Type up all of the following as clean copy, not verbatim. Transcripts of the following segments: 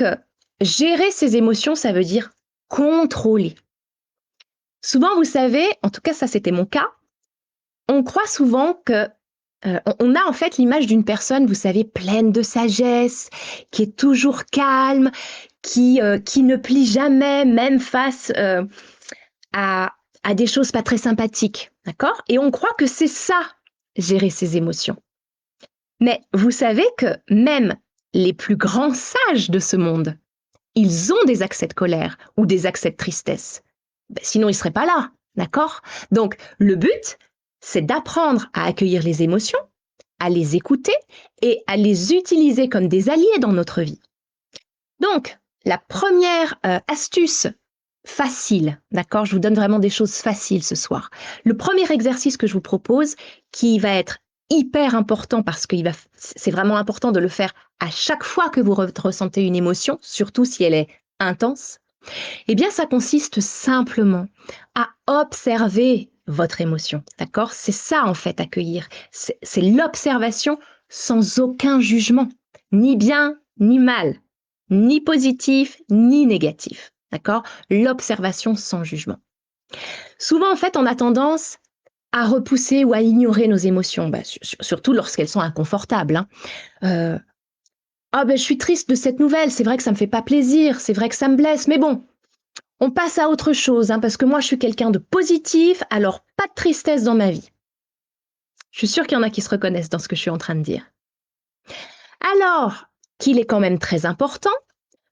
que gérer ses émotions, ça veut dire contrôler. Souvent, vous savez, en tout cas ça c'était mon cas, on croit souvent que on a en fait l'image d'une personne, vous savez, pleine de sagesse, qui est toujours calme, qui ne plie jamais, même face à, à des choses pas très sympathiques, d'accord? Et on croit que c'est ça, gérer ses émotions. Mais vous savez que même les plus grands sages de ce monde, ils ont des accès de colère ou des accès de tristesse. Ben, sinon, ils ne seraient pas là, d'accord? Donc, le but, c'est d'apprendre à accueillir les émotions, à les écouter et à les utiliser comme des alliés dans notre vie. Donc, la première astuce facile, d'accord? Je vous donne vraiment des choses faciles ce soir. Le premier exercice que je vous propose, qui va être hyper important parce que c'est vraiment important de le faire à chaque fois que vous ressentez une émotion, surtout si elle est intense, eh bien, ça consiste simplement à observer votre émotion, d'accord? C'est ça, en fait, accueillir. C'est l'observation sans aucun jugement, ni bien, ni mal, ni positif, ni négatif, d'accord? L'observation sans jugement. Souvent, en fait, on a tendance à repousser ou à ignorer nos émotions, surtout lorsqu'elles sont inconfortables, hein. Ah ben, je suis triste de cette nouvelle, c'est vrai que ça me fait pas plaisir, c'est vrai que ça me blesse, mais bon, on passe à autre chose, hein, parce que moi, je suis quelqu'un de positif, alors pas de tristesse dans ma vie. Je suis sûre qu'il y en a qui se reconnaissent dans ce que je suis en train de dire. Alors qu'il est quand même très important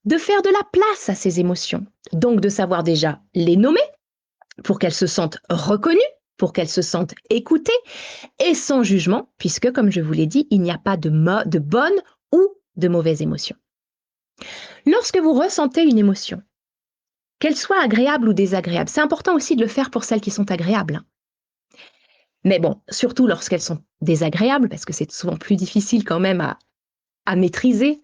de faire de la place à ces émotions, donc de savoir déjà les nommer pour qu'elles se sentent reconnues, pour qu'elles se sentent écoutées et sans jugement, puisque, comme je vous l'ai dit, il n'y a pas de bonne ou de mauvaise émotion. Lorsque vous ressentez une émotion, qu'elle soit agréable ou désagréable, c'est important aussi de le faire pour celles qui sont agréables, hein. Mais bon, surtout lorsqu'elles sont désagréables, parce que c'est souvent plus difficile quand même à maîtriser,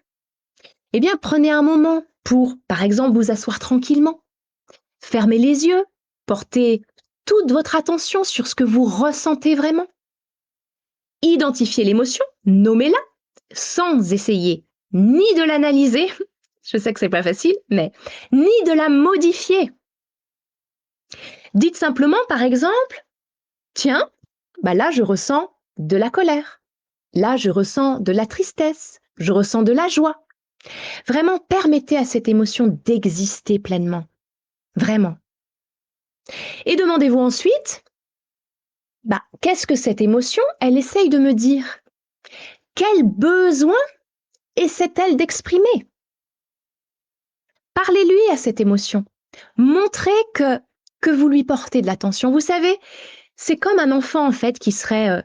eh bien, prenez un moment pour, par exemple, vous asseoir tranquillement, fermez les yeux, portez toute votre attention sur ce que vous ressentez vraiment. Identifiez l'émotion, nommez-la, sans essayer ni de l'analyser, je sais que c'est pas facile, mais ni de la modifier. Dites simplement, par exemple, tiens, là, je ressens de la colère. Là, je ressens de la tristesse. Je ressens de la joie. Vraiment, permettez à cette émotion d'exister pleinement. Vraiment. Et demandez-vous ensuite, qu'est-ce que cette émotion, elle essaye de me dire? Quel besoin essaie-t-elle d'exprimer? Parlez-lui à cette émotion. Montrez que vous lui portez de l'attention. Vous savez, c'est comme un enfant, en fait, qui serait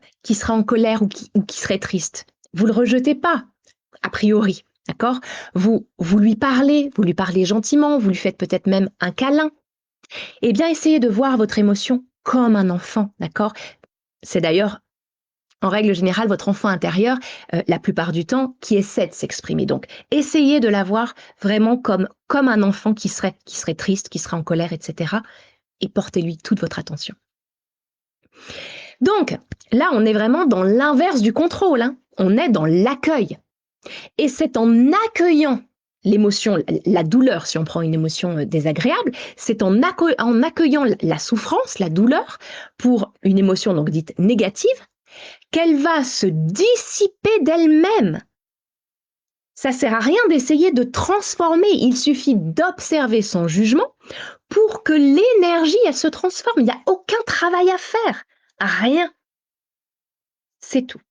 en colère ou qui serait triste. Vous le rejetez pas, a priori, d'accord? Vous lui parlez gentiment, vous lui faites peut-être même un câlin. Eh bien, essayez de voir votre émotion comme un enfant, d'accord? C'est d'ailleurs, en règle générale, votre enfant intérieur, la plupart du temps, qui essaie de s'exprimer. Donc, essayez de la voir vraiment comme un enfant qui serait triste, qui serait en colère, etc. Et portez-lui toute votre attention. Donc, là, on est vraiment dans l'inverse du contrôle, hein. On est dans l'accueil. Et c'est en accueillant l'émotion, la douleur, si on prend une émotion désagréable, c'est en accueillant la souffrance, la douleur, pour une émotion donc dite négative, qu'elle va se dissiper d'elle-même. Ça sert à rien d'essayer de transformer, il suffit d'observer son jugement pour que l'énergie, elle se transforme. Il n'y a aucun travail à faire, rien. C'est tout.